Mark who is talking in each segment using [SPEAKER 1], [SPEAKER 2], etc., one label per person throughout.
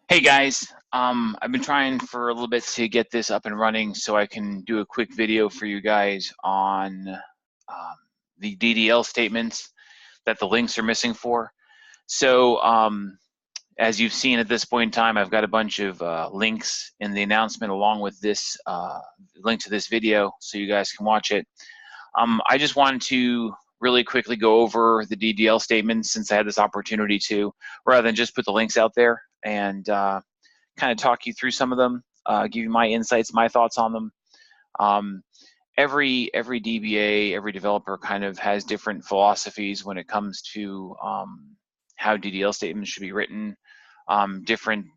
[SPEAKER 1] Hey guys, I've been trying for a little bit to get this up and running so I can do a quick video for you guys on the DDL statements that the links are missing for. So as you've seen at this point in time, I've got a bunch of links in the announcement along with this link to this video so you guys can watch it. I just wanted to really quickly go over the DDL statements since I had this opportunity to, rather than just put the links out there, and kind of talk you through some of them, give you my insights, my thoughts on them. Every DBA, every developer kind of has different philosophies when it comes to how DDL statements should be written, different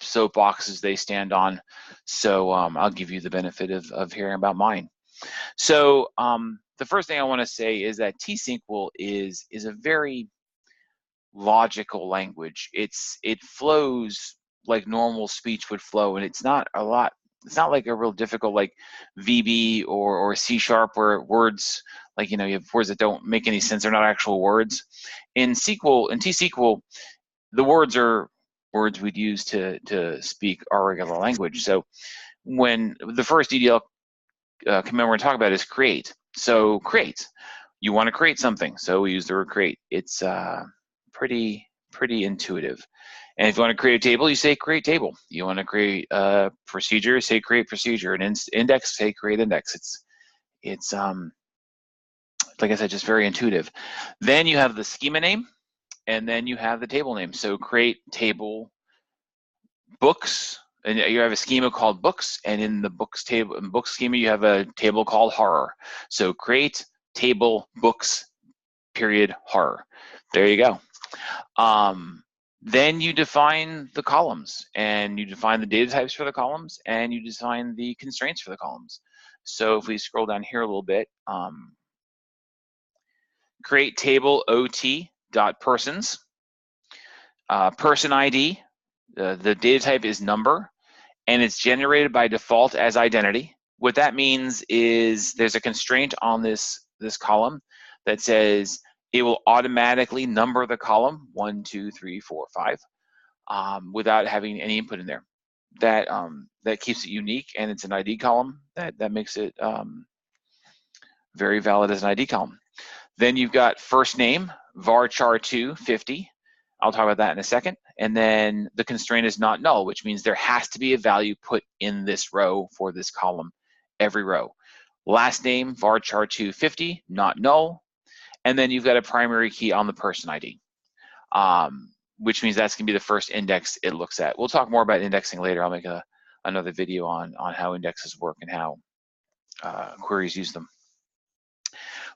[SPEAKER 1] soapboxes they stand on. So I'll give you the benefit of hearing about mine. So the first thing I want to say is that T-SQL is a very logical language. It flows like normal speech would flow, and it's not like a real difficult like VB or C# where words, like, you have words that don't make any sense. They're not actual words. In T-SQL, the words are words we'd use to speak our regular language. So when the first DDL command we're going to talk about is create. So create. You want to create something, so we use the word create. It's pretty intuitive. And if you want to create a table, you say create table. You want to create a procedure, say create procedure. An index, say create index. It's like I said, just very intuitive. Then you have the schema name, and then you have the table name. So create table books, and you have a schema called books, and in the books table, in book schema, you have a table called horror. So create table books period horror. There you go. Then you define the columns, and you define the data types for the columns, and you define the constraints for the columns. So if we scroll down here a little bit, create table ot dot persons, person ID, the data type is number, and it's generated by default as identity. What that means is there's a constraint on this column that says it will automatically number the column 1, 2, 3, 4, 5 without having any input in there. That keeps it unique, and it's an ID column that makes it very valid as an ID column. Then you've got first name varchar2 50. I'll talk about that in a second. And then the constraint is not null, which means there has to be a value put in this row for this column, every row. Last name varchar2 50, not null. And then you've got a primary key on the person ID, which means that's going to be the first index it looks at. We'll talk more about indexing later. I'll make another video on how indexes work and how queries use them.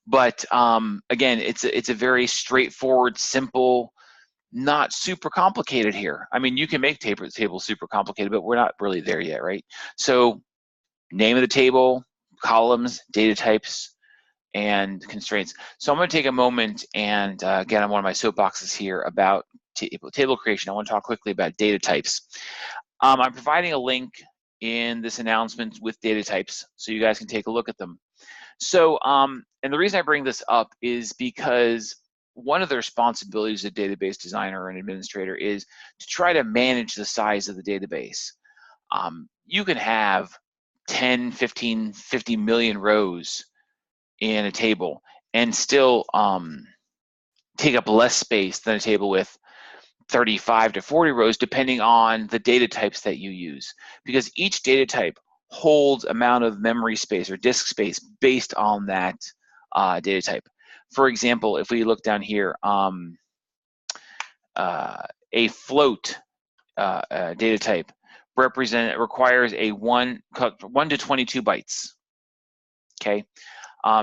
[SPEAKER 1] But again, it's a very straightforward, simple, not super complicated here. I mean, you can make tables super complicated, but we're not really there yet, right? So name of the table, columns, data types, and constraints. So I'm going to take a moment and get on one of my soapboxes here about table creation. I want to talk quickly about data types. I'm providing a link in this announcement with data types so you guys can take a look at them. So, and the reason I bring this up is because one of the responsibilities of a database designer and administrator is to try to manage the size of the database. You can have 10, 15, 50 million rows in a table and still take up less space than a table with 35 to 40 rows, depending on the data types that you use, because each data type holds amount of memory space or disk space based on that data type. For example, if we look down here, a float data type requires a 1 to 22 bytes. Okay,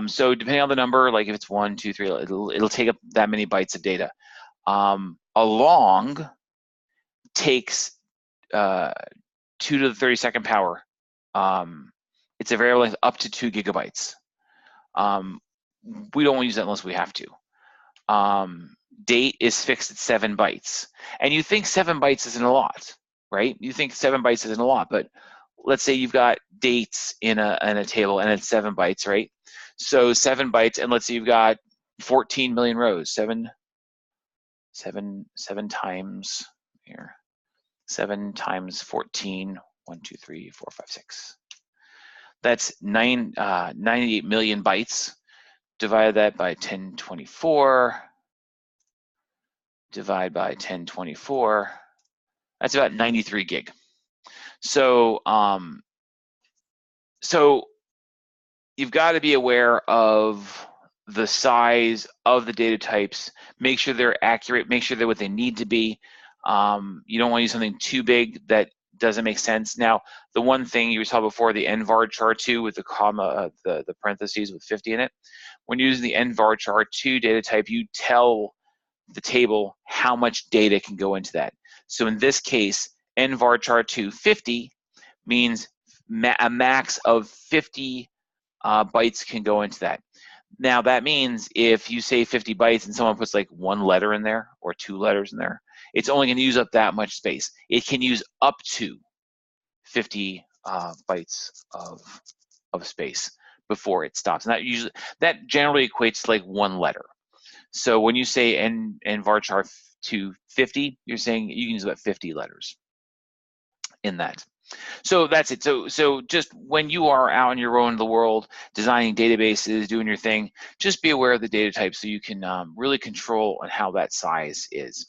[SPEAKER 1] so depending on the number, like if it's 1, 2, 3, it'll take up that many bytes of data. A long takes 2 to the 32nd power. It's a variable length up to 2 gigabytes. We don't use that unless we have to. Date is fixed at 7 bytes. And you think 7 bytes isn't a lot, right? You think 7 bytes isn't a lot, but let's say you've got dates in a table and it's 7 bytes, right? So 7 bytes, and let's say you've got 14 million rows. 7 times here. 7 times 14, 1, 2, 3, 4, 5, 6. That's 98 million bytes. Divide that by 1024. Divide by 1024. That's about 93 gig. So, so you've got to be aware of the size of the data types. Make sure they're accurate. Make sure they're what they need to be. You don't want to use something too big that doesn't make sense. Now, the one thing you saw before, the nvarchar2 with the comma, the parentheses with 50 in it. When you're using the nvarchar2 data type, you tell the table how much data can go into that. So in this case, nvarchar2 50 means a max of 50 bytes can go into that. Now that means if you say 50 bytes and someone puts like 1 letter in there or 2 letters in there, it's only going to use up that much space. It can use up to 50 bytes of space before it stops, and that generally equates to like 1 letter. So when you say nvarchar to 50, you're saying you can use about 50 letters in that. So that's it. So just when you are out on your own in the world, designing databases, doing your thing, just be aware of the data type so you can really control on how that size is.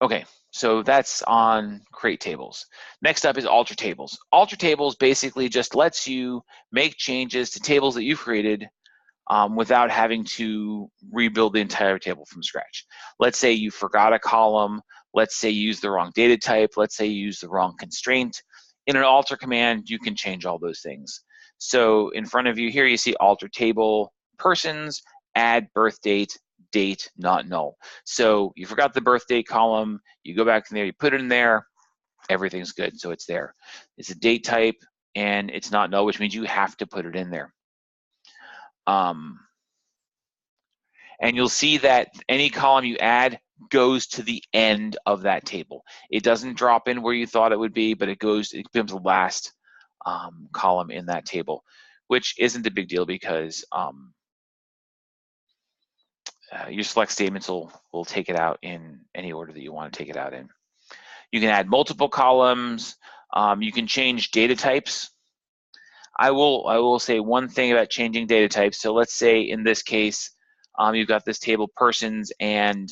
[SPEAKER 1] Okay, so that's on create tables. Next up is alter tables. Alter tables basically just lets you make changes to tables that you've created without having to rebuild the entire table from scratch. Let's say you forgot a column. Let's say you used the wrong data type. Let's say you used the wrong constraint. In an alter command, you can change all those things. So in front of you here, you see alter table, persons, add birth date, date, not null. So you forgot the birth date column. You go back in there, you put it in there. Everything's good, so it's there. It's a date type, and it's not null, which means you have to put it in there. And you'll see that any column you add goes to the end of that table. It doesn't drop in where you thought it would be, but it becomes the last column in that table, which isn't a big deal because your select statements will take it out in any order that you want to take it out in. You can add multiple columns. You can change data types. I will say one thing about changing data types. So let's say in this case, you've got this table persons and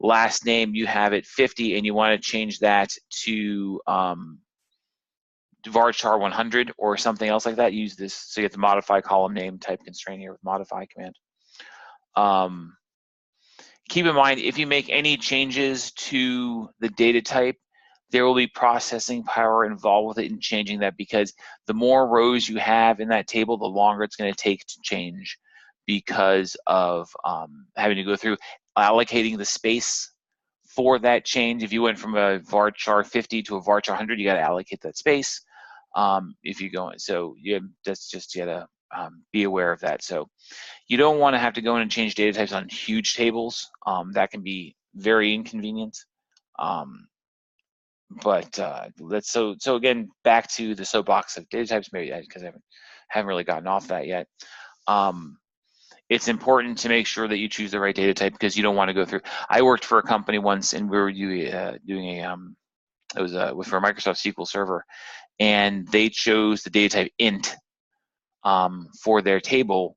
[SPEAKER 1] last name, you have it 50 and you want to change that to varchar 100 or something else like that. Use this, so you have to modify column name type constraint here with modify command. Keep in mind, if you make any changes to the data type, there will be processing power involved with it in changing that, because the more rows you have in that table, the longer it's going to take to change because of having to go through allocating the space for that change. If you went from a varchar 50 to a varchar 100, you got to allocate that space. If you go in, so that's just, you got to be aware of that. So you don't want to have to go in and change data types on huge tables. That can be very inconvenient. But let's so again, back to the soapbox of data types, maybe because I haven't really gotten off that yet. It's important to make sure that you choose the right data type, because you don't want to go through. I worked for a company once, and we were doing a it was for a Microsoft SQL Server, and they chose the data type int for their table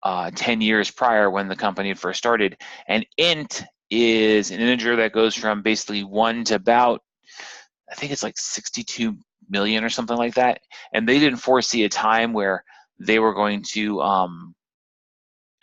[SPEAKER 1] 10 years prior when the company had first started. And int is an integer that goes from basically 1 to about, I think it's like 62 million or something like that. And they didn't foresee a time where they were going to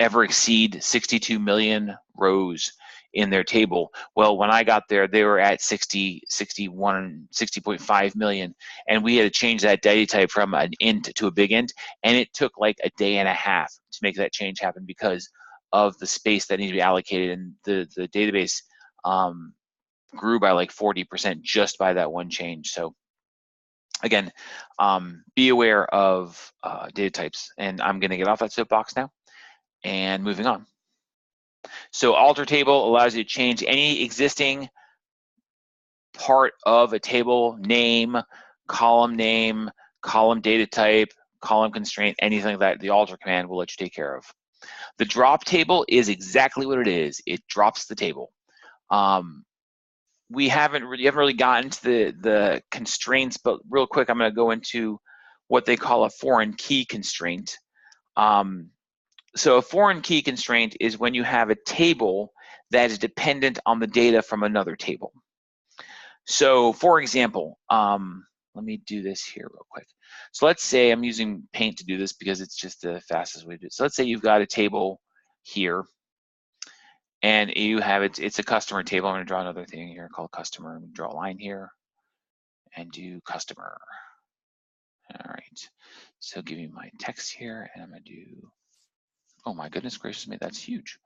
[SPEAKER 1] ever exceed 62 million rows in their table. Well, when I got there, they were at 60.5 million. And we had to change that data type from an int to a big int. And it took like a day and a half to make that change happen because of the space that needed to be allocated. And the database grew by like 40% just by that one change. So again, be aware of data types. And I'm going to get off that soapbox now and moving on. So alter table allows you to change any existing part of a table, name, column data type, column constraint, anything like that. The alter command will let you take care of. The drop table is exactly what it is. It drops the table. we haven't really gotten to the constraints, but real quick, I'm going to go into what they call a foreign key constraint. So a foreign key constraint is when you have a table that is dependent on the data from another table. So for example, let me do this here real quick. So let's say I'm using Paint to do this because it's just the fastest way to do it. So let's say you've got a table here and you have it's a customer table. I'm going to draw another thing here called customer. I'm going to draw a line here and do customer. All right. So give me my text here and I'm going to do, oh my goodness gracious me, that's huge.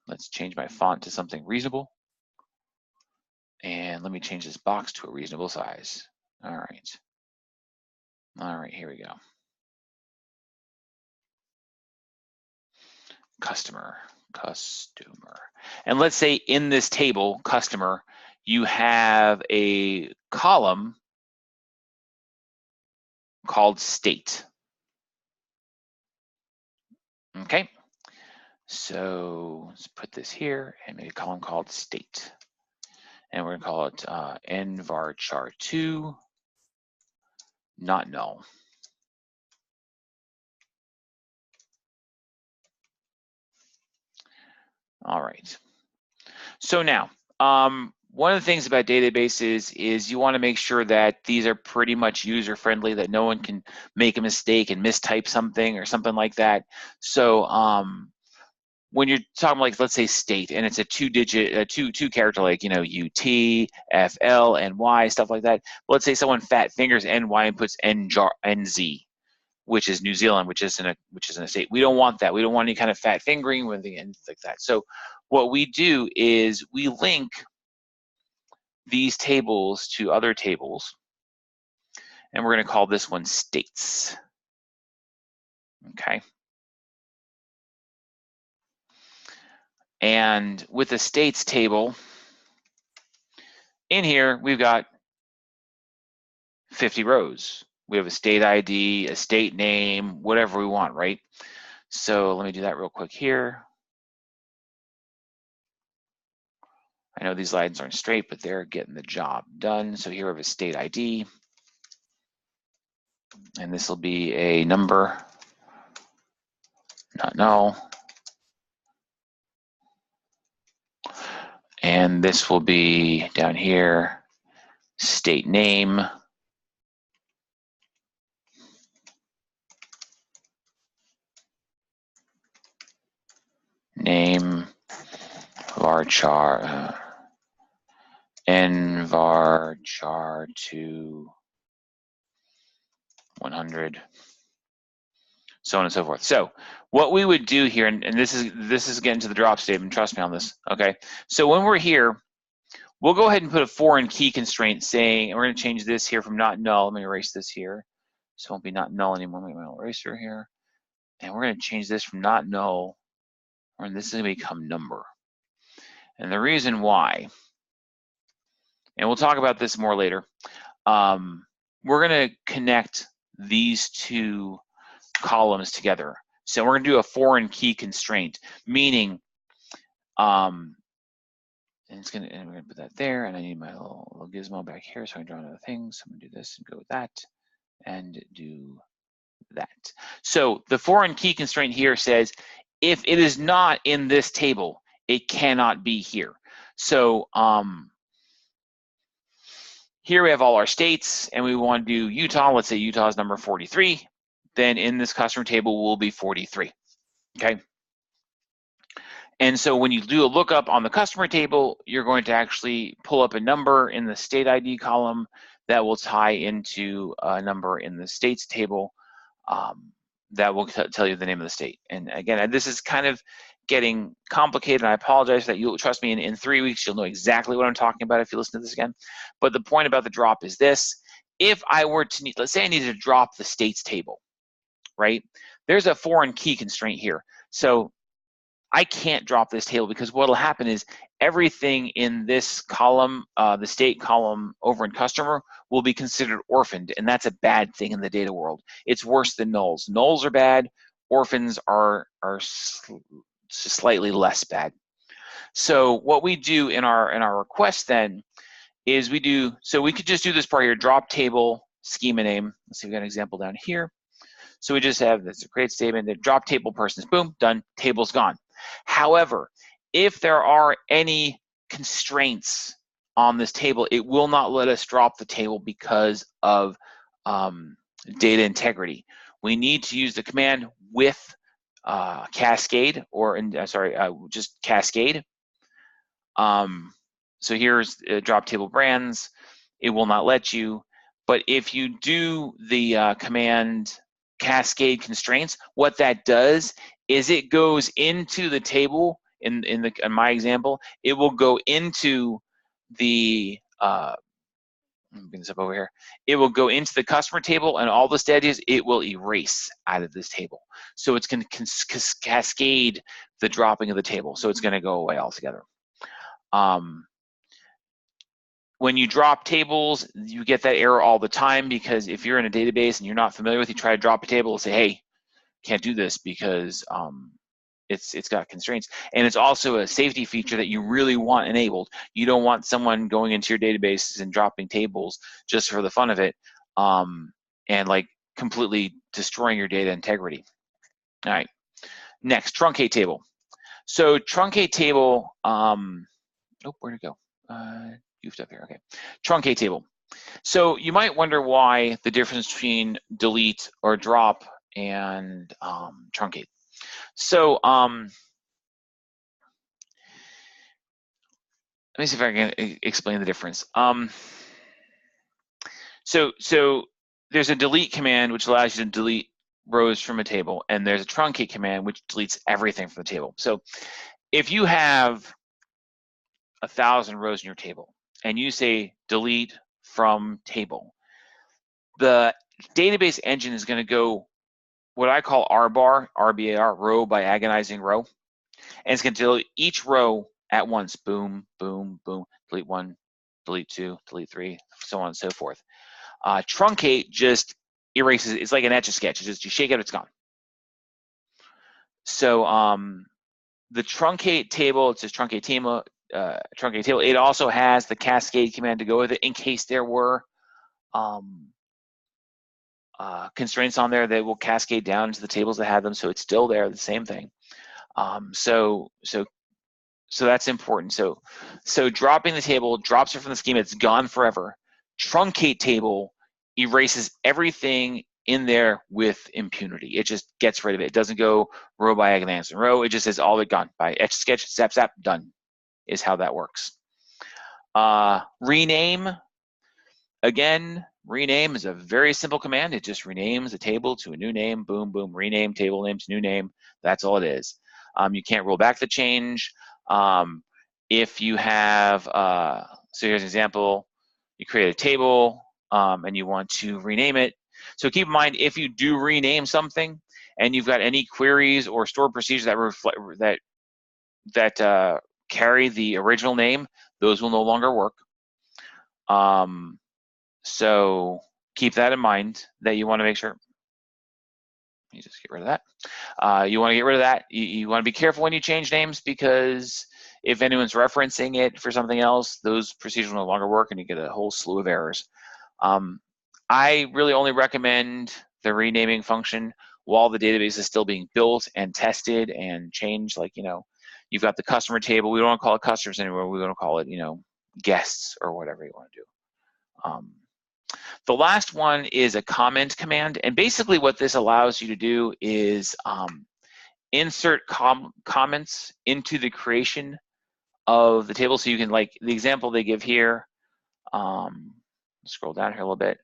[SPEAKER 1] Let's change my font to something reasonable. And let me change this box to a reasonable size. All right. All right, here we go. Customer. And let's say in this table, customer, you have a column called state. Okay. So let's put this here and maybe a column called state. And we're going to call it nvarchar2 not null. All right. So now, one of the things about databases is you want to make sure that these are pretty much user-friendly, that no one can make a mistake and mistype something or something like that. So when you're talking like, let's say state, and it's a two character, like, you know, UT, FL, and Y, stuff like that. Let's say someone fat fingers NY and puts NZ, which is New Zealand, which isn't a state. We don't want that. We don't want any kind of fat fingering with the ends like that. So what we do is we link these tables to other tables, and we're going to call this one states. Okay. And with the states table, in here we've got 50 rows. We have a state ID, a state name, whatever we want, right? So let me do that real quick here. I know these lines aren't straight, but they're getting the job done. So here we have a state ID, and this will be a number, not null. And this will be down here, state name, name, varchar, nvarchar2 100, so on and so forth. So what we would do here, and this is getting to the drop statement, trust me on this, okay? So when we're here, we'll go ahead and put a foreign key constraint saying, and we're gonna change this here from not null. Let me erase this here. So it won't be not null anymore. Let me put an eraser here. And we're gonna change this from not null, and this is gonna become number. And the reason why, and we'll talk about this more later, we're gonna connect these two columns together. So we're gonna do a foreign key constraint, meaning, and we're gonna put that there, and I need my little gizmo back here so I can draw another thing. So I'm gonna do this and go with that, and do that. So the foreign key constraint here says, if it is not in this table, it cannot be here. So here we have all our states, and we want to do Utah. Let's say Utah is number 43. Then in this customer table will be 43, okay? And so when you do a lookup on the customer table, you're going to actually pull up a number in the state ID column that will tie into a number in the states table that will tell you the name of the state. And again, this is kind of getting complicated, and I apologize that you'll trust me, in 3 weeks, you'll know exactly what I'm talking about if you listen to this again. But the point about the drop is this: if I were to need, let's say I needed to drop the states table, right? There's a foreign key constraint here. So I can't drop this table because what'll happen is everything in this column, the state column over in customer, will be considered orphaned, and that's a bad thing in the data world. It's worse than nulls. Nulls are bad, orphans are slightly less bad. So what we do in our request then is we could just do this part here, drop table schema name. Let's see, we got an example down here. So we just have this create statement, the drop table persons, boom, done, table's gone. However, if there are any constraints on this table, it will not let us drop the table because of data integrity. We need to use the command with cascade, or just cascade. So here's drop table brands. It will not let you. But if you do the command cascade constraints, what that does is it goes into the table. In my example, it will go into the let me bring this up over here. It will go into the customer table, and all the status it will erase out of this table. So it's going to cascade the dropping of the table. So it's going to go away altogether. When you drop tables, you get that error all the time, because if you're in a database and you're not familiar with it, you try to drop a table, it'll say, hey, can't do this because it's got constraints. And it's also a safety feature that you really want enabled. You don't want someone going into your databases and dropping tables just for the fun of it, and like completely destroying your data integrity. All right, next, truncate table. So truncate table, oh, where'd it go? Goofed up here, okay. Truncate table. So you might wonder why the difference between delete or drop and truncate. So let me see if I can explain the difference. So there's a delete command which allows you to delete rows from a table, and there's a truncate command which deletes everything from the table. So if you have 1,000 rows in your table and you say delete from table, the database engine is going to go what I call RBAR, RBAR, row by agonizing row, and it's going to delete each row at once. Boom, boom, boom. Delete 1, delete 2, delete 3, so on and so forth. Truncate just erases. It's like an Etch-a-Sketch. It's just you shake it, it's gone. So the truncate table, it says truncate table. It also has the cascade command to go with it in case there were constraints on there that will cascade down to the tables that have them. So it's still there, the same thing. So that's important. So dropping the table drops it from the schema. It's gone forever. Truncate table erases everything in there with impunity. It just gets rid of it. It doesn't go row by agonizing row. It just says all of it gone by Etch-a-Sketch, zap, zap, done is how that works. Rename, again, rename is a very simple command. It just renames a table to a new name. Boom, boom, rename table name to new name. That's all it is. You can't roll back the change. If you have, so here's an example. You create a table and you want to rename it. So keep in mind, if you do rename something and you've got any queries or stored procedures that reflect that carry the original name, those will no longer work. So keep that in mind, that you want to make sure. You just get rid of that. You want to get rid of that. You want to be careful when you change names, because if anyone's referencing it for something else, those procedures will no longer work and you get a whole slew of errors. I really only recommend the renaming function while the database is still being built and tested and changed. Like, you've got the customer table. We don't want to call it customers anymore. We want to call it, guests or whatever you want to do. The last one is a comment command. And basically what this allows you to do is insert comments into the creation of the table. So you can, like the example they give here, scroll down here a little bit.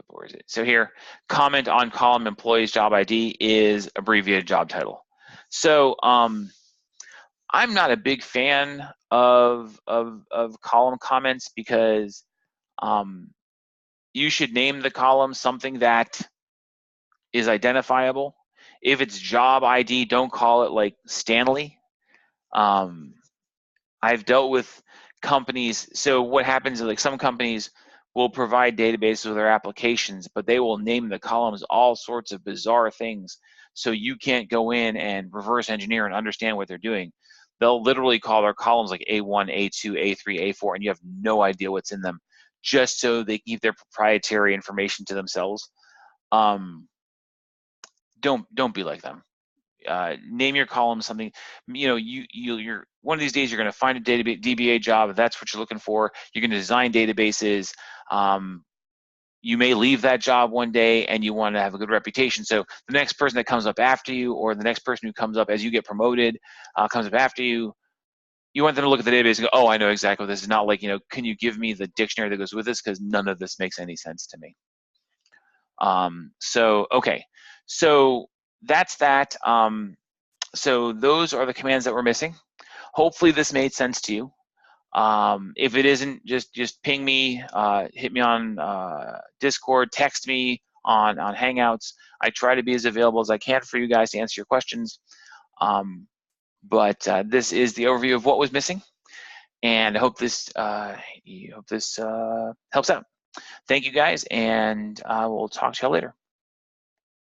[SPEAKER 1] Where is it? So here, comment on column employees job ID is abbreviated job title. So I'm not a big fan of column comments, because you should name the column something that is identifiable. If it's job ID, don't call it like Stanley. I've dealt with companies. So what happens is, like, some companies will provide databases with their applications, but they will name the columns all sorts of bizarre things. so you can't go in and reverse engineer and understand what they're doing. They'll literally call their columns like A1, A2, A3, A4, and you have no idea what's in them, just so they keep their proprietary information to themselves. Don't be like them. Name your column something. You're one of these days you're going to find a DBA job. If that's what you're looking for, you're going to design databases. You may leave that job one day and you want to have a good reputation. So the next person that comes up after you, or the next person who comes up as you get promoted, comes up after you, you want them to look at the database and go, oh, I know exactly what this is. Not like, can you give me the dictionary that goes with this? Because none of this makes any sense to me. Okay, so that's that. So those are the commands that we're missing. Hopefully this made sense to you. If it isn't, just ping me, hit me on Discord, text me on Hangouts. I try to be as available as I can for you guys to answer your questions. But this is the overview of what was missing, and I hope this helps out. Thank you guys, and we'll talk to you later.